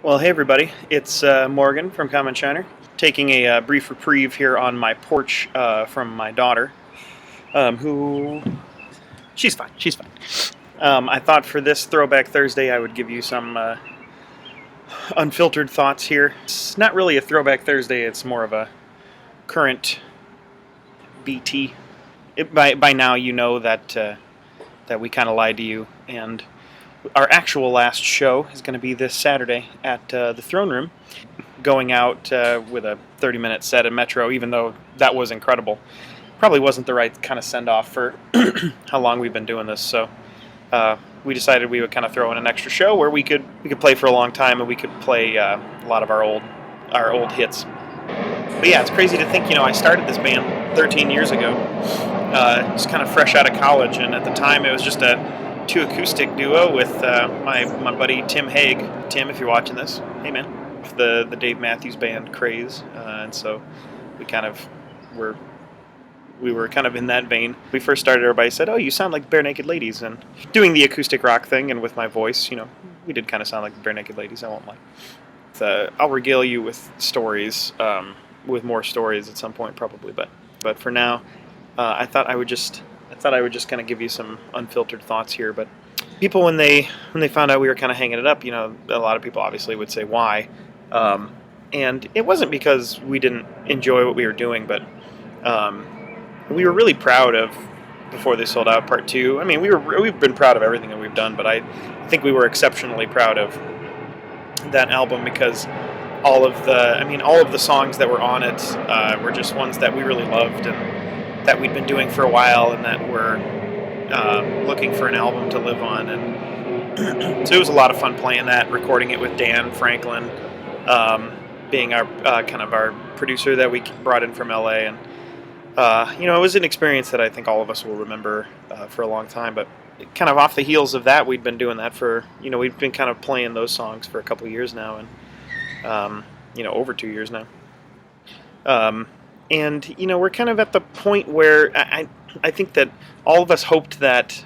Well, hey everybody, it's Morgan from Common Shiner, taking a brief reprieve here on my porch from my daughter, who she's fine. She's fine. I thought for this Throwback Thursday I would give you some unfiltered thoughts here. It's not really a Throwback Thursday; it's more of a current BT. By now you know that we kind of lied to you, and our actual last show is going to be this Saturday at the Throne Room, going out with a 30-minute set at Metro, even though that was incredible. Probably wasn't the right kind of send-off for how long we've been doing this, so we decided we would kind of throw in an extra show where we could play for a long time and we could play a lot of our old hits. But yeah, it's crazy to think, I started this band 13 years ago, just kind of fresh out of college, and at the time it was just a two acoustic duo with my buddy Tim Haig. Tim, if you're watching this, hey man, the Dave Matthews Band craze, and so we were kind of in that vein. We first started, everybody said, "Oh, you sound like Bare Naked Ladies," and doing the acoustic rock thing, and with my voice, we did kind of sound like the Bare Naked Ladies. I won't lie. I'll regale you with stories, with more stories at some point probably, but for now, I thought I would just kind of give you some unfiltered thoughts here. But people, when they found out we were kind of hanging it up, a lot of people obviously would say why, and it wasn't because we didn't enjoy what we were doing, but we were really proud of Before They Sold Out Part 2. I mean, we've been proud of everything that we've done, but I think we were exceptionally proud of that album because all of the songs that were on it were just ones that we really loved and that we'd been doing for a while, and that we're looking for an album to live on. And so it was a lot of fun playing that, recording it with Dan Franklin, being our kind of our producer that we brought in from LA. And it was an experience that I think all of us will remember for a long time. But kind of off the heels of that, we'd been doing that for, we've been kind of playing those songs for a couple of years now, and over 2 years now. And we're kind of at the point where I think that all of us hoped that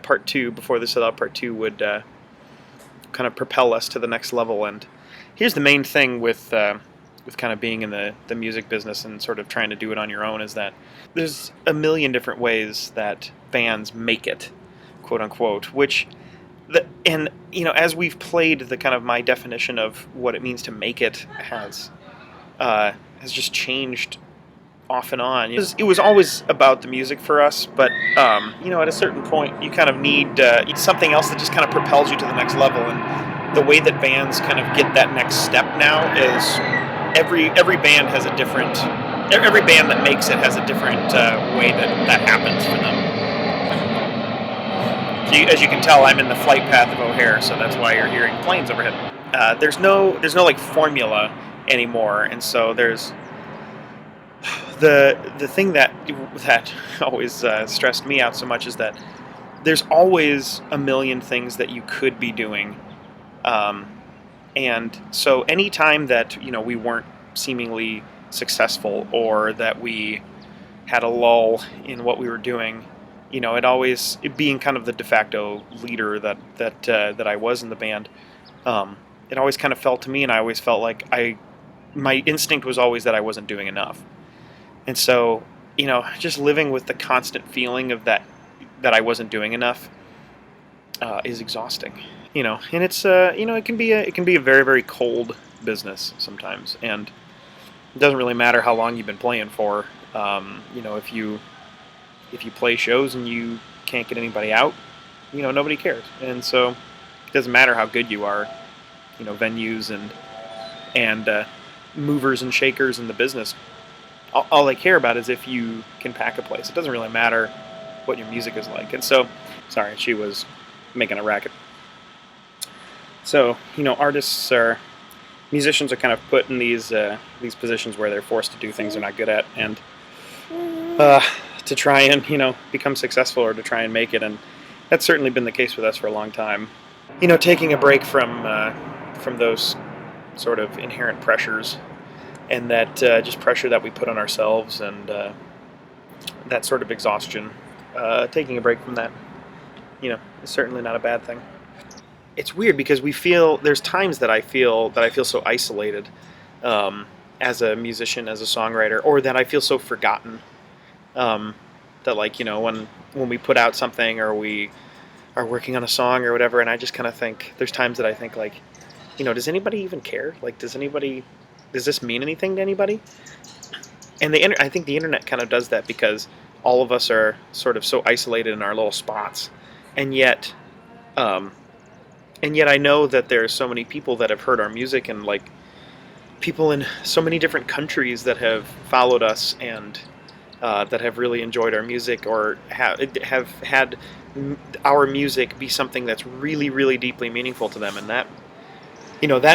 Part 2, Before They Sold Out Part 2, would kind of propel us to the next level. And here's the main thing with kind of being in the music business and sort of trying to do it on your own, is that there's a million different ways that bands make it, quote unquote, as we've played, the kind of my definition of what it means to make it has just changed off and on. It was always about the music for us, but at a certain point you kind of need something else that just kind of propels you to the next level. And the way that bands kind of get that next step now is every band has a different, every band that makes it has a different way that happens for them. So as you can tell, I'm in the flight path of O'Hare, so that's why you're hearing planes overhead. There's no like formula anymore, and so there's the thing that always stressed me out so much is that there's always a million things that you could be doing, and so any time that we weren't seemingly successful, or that we had a lull in what we were doing, it being kind of the de facto leader that I was in the band, it always kind of felt to me, and I always felt like my instinct was always that I wasn't doing enough. And so, just living with the constant feeling of that I wasn't doing enough is exhausting. And it's it can be a very, very cold business sometimes, and it doesn't really matter how long you've been playing for. If you play shows and you can't get anybody out, nobody cares. And so it doesn't matter how good you are. Venues and movers and shakers in the business, all they care about is if you can pack a place. It doesn't really matter what your music is like. And so, sorry, she was making a racket. So, musicians are kind of put in these positions where they're forced to do things they're not good at, and to try and become successful, or to try and make it. And that's certainly been the case with us for a long time. Taking a break from those sort of inherent pressures, and that just pressure that we put on ourselves, and that sort of exhaustion. Taking a break from that, is certainly not a bad thing. it's weird because we feel there's times that I feel so isolated um, as a musician, as a songwriter, or that I feel so forgotten. Um, that like when we put out something or we are working on a song or whatever, and I just kind of think there's times that I think like, does anybody even care? Like, does this mean anything to anybody? And I think the internet kind of does that because all of us are sort of so isolated in our little spots, and yet, um, I know that there are so many people that have heard our music, and like people in so many different countries that have followed us and that have really enjoyed our music or have had our music be something that's really, really deeply meaningful to them, and that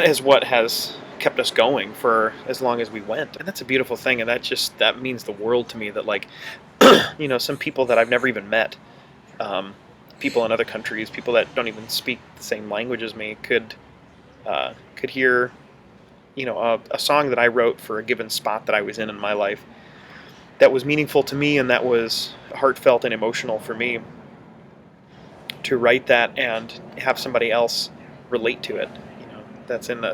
is what has kept us going for as long as we went, and that's a beautiful thing, and that means the world to me. That like, some people that I've never even met, um, people in other countries, people that don't even speak the same language as me, could hear, a song that I wrote for a given spot that I was in my life that was meaningful to me and that was heartfelt and emotional for me, to write that and have somebody else relate to it, that's in a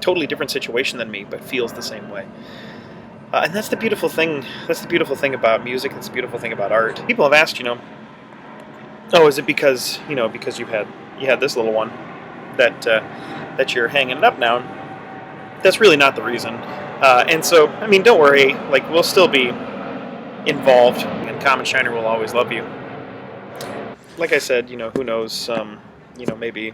totally different situation than me but feels the same way. And that's the beautiful thing. That's the beautiful thing about music. That's the beautiful thing about art. People have asked, oh, is it because you had this little one that you're hanging it up now? That's really not the reason. And so, I mean, don't worry. Like, we'll still be involved, and Common Shiner will always love you. Like I said, who knows? Maybe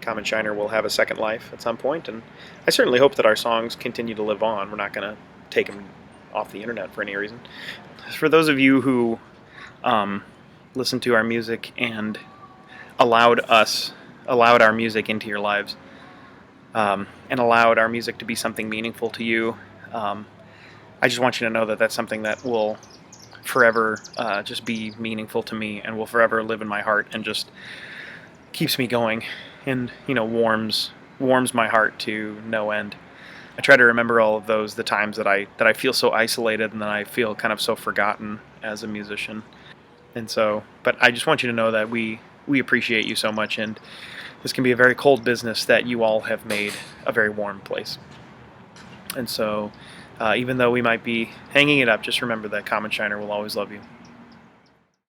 Common Shiner will have a second life at some point, and I certainly hope that our songs continue to live on. We're not going to take them off the internet for any reason. For those of you who listened to our music and allowed our music into your lives, and allowed our music to be something meaningful to you, I just want you to know that that's something that will forever just be meaningful to me and will forever live in my heart and just keeps me going and warms my heart to no end. I try to remember all of the times that I feel so isolated and that I feel kind of so forgotten as a musician. And so, but I just want you to know that we appreciate you so much, and this can be a very cold business that you all have made a very warm place. And so, even though we might be hanging it up, just remember that Common Shiner will always love you.